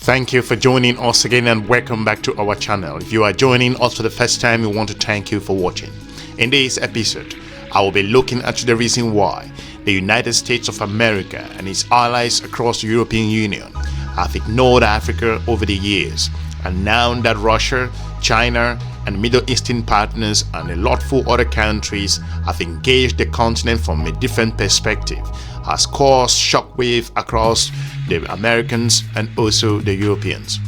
Thank you for joining us again and welcome back to our channel. If you are joining us for the first time, we want to thank you for watching. In this episode, I will be looking at the reason why the United States of America and its allies across the European Union have ignored Africa over the years, and now that Russia, China, and Middle Eastern partners and a lot of other countries have engaged the continent from a different perspective, has caused shockwave across the Americans and also the Europeans.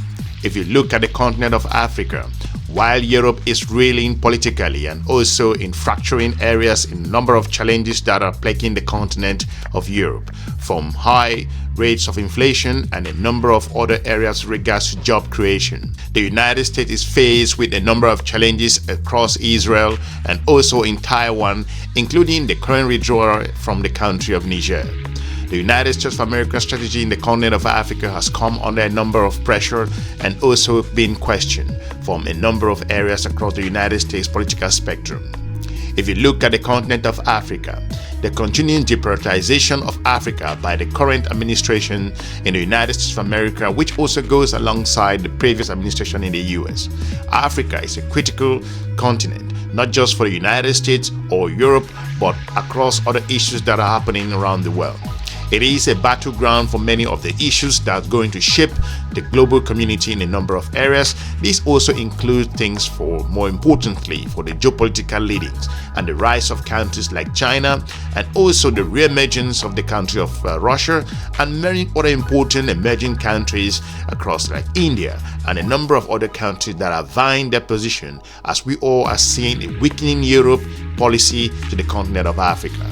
If you look at the continent of Africa, while Europe is reeling politically and also in fracturing areas in a number of challenges that are plaguing the continent of Europe, from high rates of inflation and a number of other areas regards to job creation, the United States is faced with a number of challenges across Israel and also in Taiwan, including the current withdrawal from the country of Niger. The United States of America's strategy in the continent of Africa has come under a number of pressure and also been questioned from a number of areas across the United States political spectrum. If you look at the continent of Africa, the continuing deprioritization of Africa by the current administration in the United States of America, which also goes alongside the previous administration in the US. Africa is a critical continent, not just for the United States or Europe, but across other issues that are happening around the world. It is a battleground for many of the issues that are going to shape the global community in a number of areas. These also include things more importantly, for the geopolitical leadings and the rise of countries like China, and also the re-emergence of the country of Russia, and many other important emerging countries across like India and a number of other countries that are vying their position, as we all are seeing a weakening Europe policy to the continent of Africa.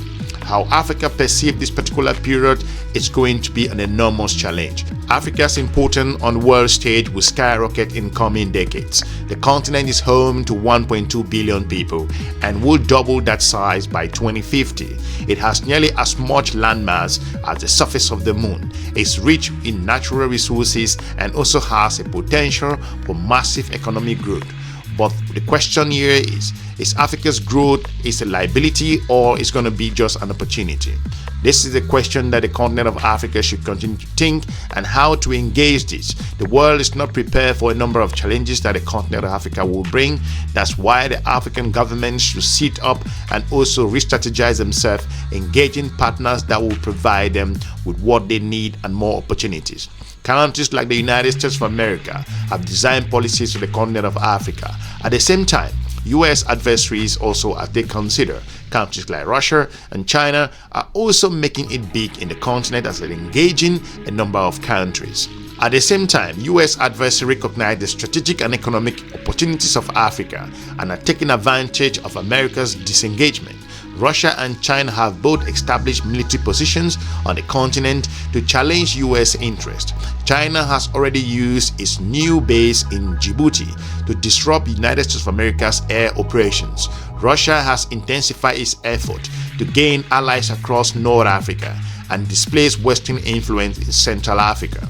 How Africa perceives this particular period is going to be an enormous challenge. Africa's importance on the world stage will skyrocket in coming decades. The continent is home to 1.2 billion people and will double that size by 2050. It has nearly as much landmass as the surface of the moon. It's rich in natural resources and also has a potential for massive economic growth. But the question here is Africa's growth is a liability or is going to be just an opportunity? This is the question that the continent of Africa should continue to think and how to engage this. The world is not prepared for a number of challenges that the continent of Africa will bring. That's why the African governments should sit up and also re-strategize themselves, engaging partners that will provide them with what they need and more opportunities. Countries like the United States of America have designed policies for the continent of Africa. At the same time, US adversaries also, as they consider, countries like Russia and China are also making it big in the continent as they're engaging a number of countries. At the same time, US adversaries recognize the strategic and economic opportunities of Africa and are taking advantage of America's disengagement. Russia and China have both established military positions on the continent to challenge US interests. China has already used its new base in Djibouti to disrupt the United States of America's air operations. Russia has intensified its effort to gain allies across North Africa and displace Western influence in Central Africa.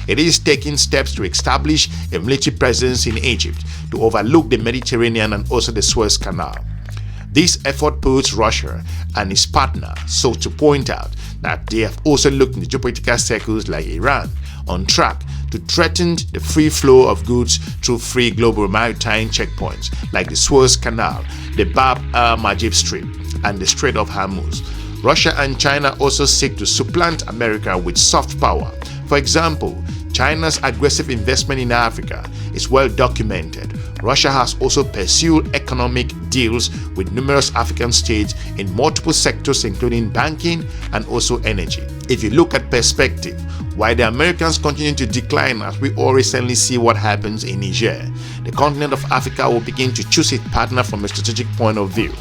It is taking steps to establish a military presence in Egypt to overlook the Mediterranean and also the Suez Canal. This effort puts Russia and its partner, so to point out that they have also looked in the geopolitical circles like Iran, on track to threaten the free flow of goods through free global maritime checkpoints like the Suez Canal, the Bab el-Mandeb Strait, and the Strait of Hormuz. Russia and China also seek to supplant America with soft power. For example, China's aggressive investment in Africa is well documented. Russia has also pursued economic deals with numerous African states in multiple sectors, including banking and also energy. If you look at perspective, while the Americans continue to decline, as we all recently see what happens in Niger, the continent of Africa will begin to choose its partner from a strategic point of view.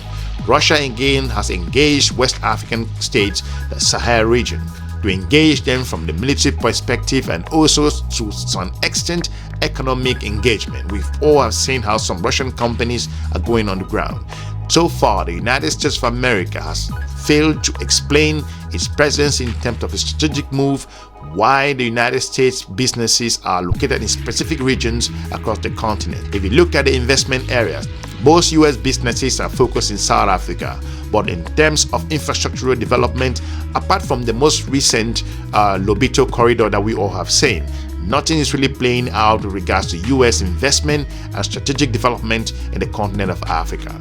Russia again has engaged West African states, the Sahel region, to engage them from the military perspective and also to some extent economic engagement. We've all have seen how some Russian companies are going on the ground. So far, the United States of America has failed to explain its presence in terms of a strategic move, why the United States businesses are located in specific regions across the continent. If you look at the investment areas, most US businesses are focused in South Africa, but in terms of infrastructural development, apart from the most recent Lobito corridor that we all have seen, nothing is really playing out with regards to US investment and strategic development in the continent of Africa.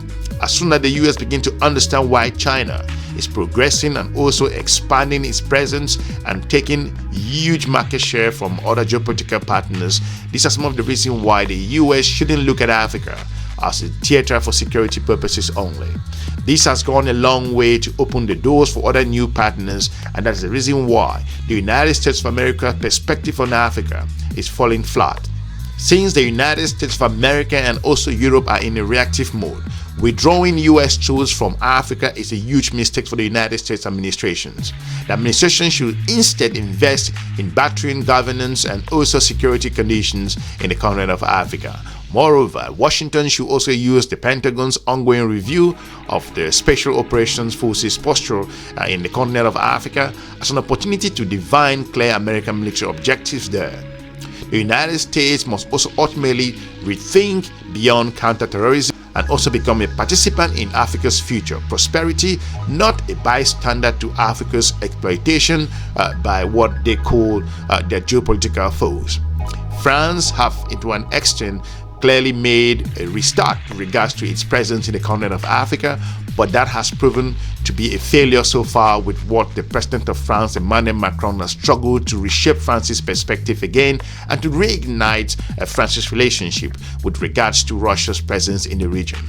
As soon as the US begin to understand why China is progressing and also expanding its presence and taking huge market share from other geopolitical partners, these are some of the reasons why the US shouldn't look at Africa as a theater for security purposes only. This has gone a long way to open the doors for other new partners, and that's the reason why the United States of America's perspective on Africa is falling flat. Since the United States of America and also Europe are in a reactive mode, withdrawing US troops from Africa is a huge mistake for the United States administrations. The administration should instead invest in battering governance and also security conditions in the continent of Africa. Moreover, Washington should also use the Pentagon's ongoing review of the Special Operations Forces posture in the continent of Africa as an opportunity to define clear American military objectives there. The United States must also ultimately rethink beyond counterterrorism and also become a participant in Africa's future prosperity, not a bystander to Africa's exploitation by what they call their geopolitical foes. France have, to an extent, clearly made a restart in regards to its presence in the continent of Africa, but that has proven to be a failure so far, with what the President of France, Emmanuel Macron, has struggled to reshape France's perspective again and to reignite France's relationship with regards to Russia's presence in the region.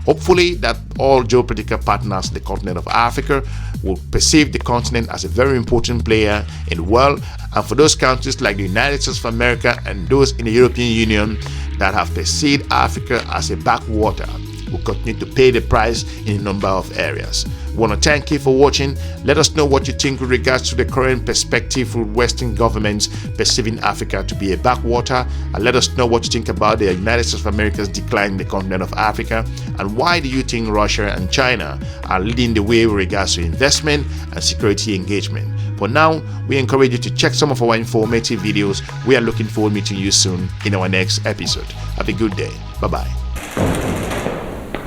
Hopefully that all geopolitical partners in the continent of Africa will perceive the continent as a very important player in the world, and for those countries like the United States of America and those in the European Union that have perceived Africa as a backwater will continue to pay the price in a number of areas. We want to thank you for watching. Let us know what you think with regards to the current perspective with Western governments perceiving Africa to be a backwater, and let us know what you think about the United States of America's decline in the continent of Africa, and why do you think Russia and China are leading the way with regards to investment and security engagement. For now, we encourage you to check some of our informative videos. We are looking forward to meeting you soon in our next episode. Have a good day. Bye-bye.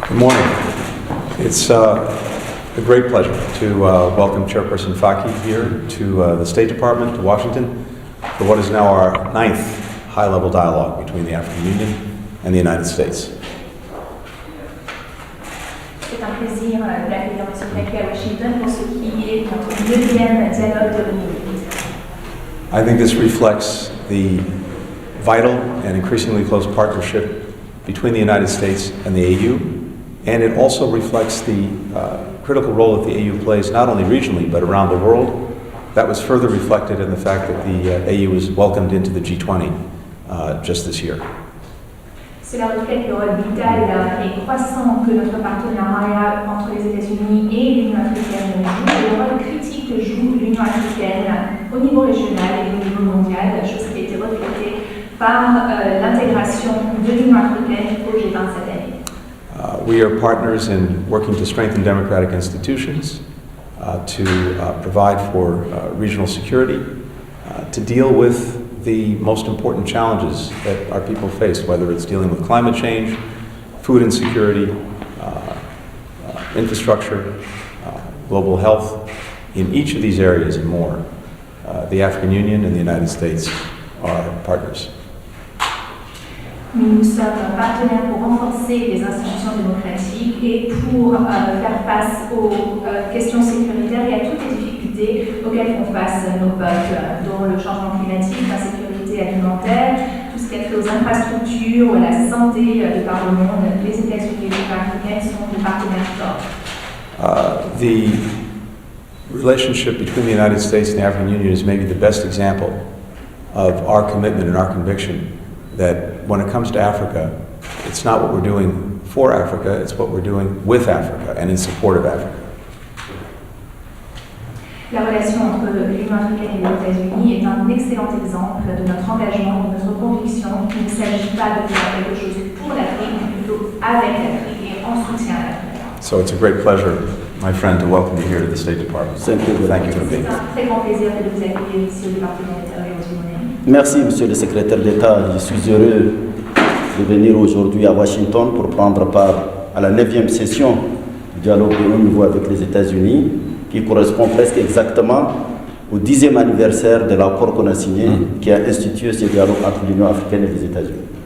Good morning. It's a great pleasure to welcome Chairperson Faki here to the State Department, to Washington, for what is now our 9th high-level dialogue between the African Union and the United States. C'est un plaisir d'accueillir M. Faki à Washington pour ce qui est notre 9e dialogue de l'Union. I think this reflects the vital and increasingly close partnership between the United States and the AU, and it also reflects the critical role that the AU plays not only regionally but around the world. That was further reflected in the fact that the AU was welcomed into the G20 just this year. Cela reflète le rôle vital et croissant que notre partenariat entre les États-Unis et l'Union africaine joue, et le rôle critique que joue l'Union africaine au niveau régional et au niveau mondial, chose qui a été reflétée par l'intégration de l'Union africaine au G20 cette année. We are partners in working to strengthen democratic institutions, to provide for regional security, to deal with the most important challenges that our people face, whether it's dealing with climate change, food insecurity, infrastructure, global health. In each of these areas and more, the African Union and the United States are partners. Nous sommes partenaires pour renforcer les institutions démocratiques et pour faire face aux questions sécuritaires et à toutes les difficultés auxquelles font face nos peuples, dont le changement climatique, l'insécurité alimentaire, tout ce qui a trait aux infrastructures, la santé de par le monde. Les États-Unis et l'Union africaine sont des partenaires forts. The relationship between the United States and the African Union is maybe the best example of our commitment and our conviction that when it comes to Africa, it's not what we're doing for Africa, it's what we're doing with Africa and in support of Africa. La relation entre l'Union africaine et les États-Unis est un excellent exemple de notre engagement, de notre conviction qu'il ne s'agit pas de faire quelque chose pour l'Afrique, mais plutôt avec l'Afrique et en soutien à l'Afrique. So it's a great pleasure, my friend, to welcome you here to the State Department. Thank you for being here. C'est un très grand plaisir de vous accueillir ici au département d'État aujourd'hui. Merci, Monsieur le Secrétaire d'État. Je suis heureux de venir aujourd'hui à Washington pour prendre part à la 9e session du dialogue de haut niveau avec les États-Unis, qui correspond presque exactement au 10e anniversaire de l'accord qu'on a signé qui a institué ce dialogue entre l'Union africaine et les États-Unis.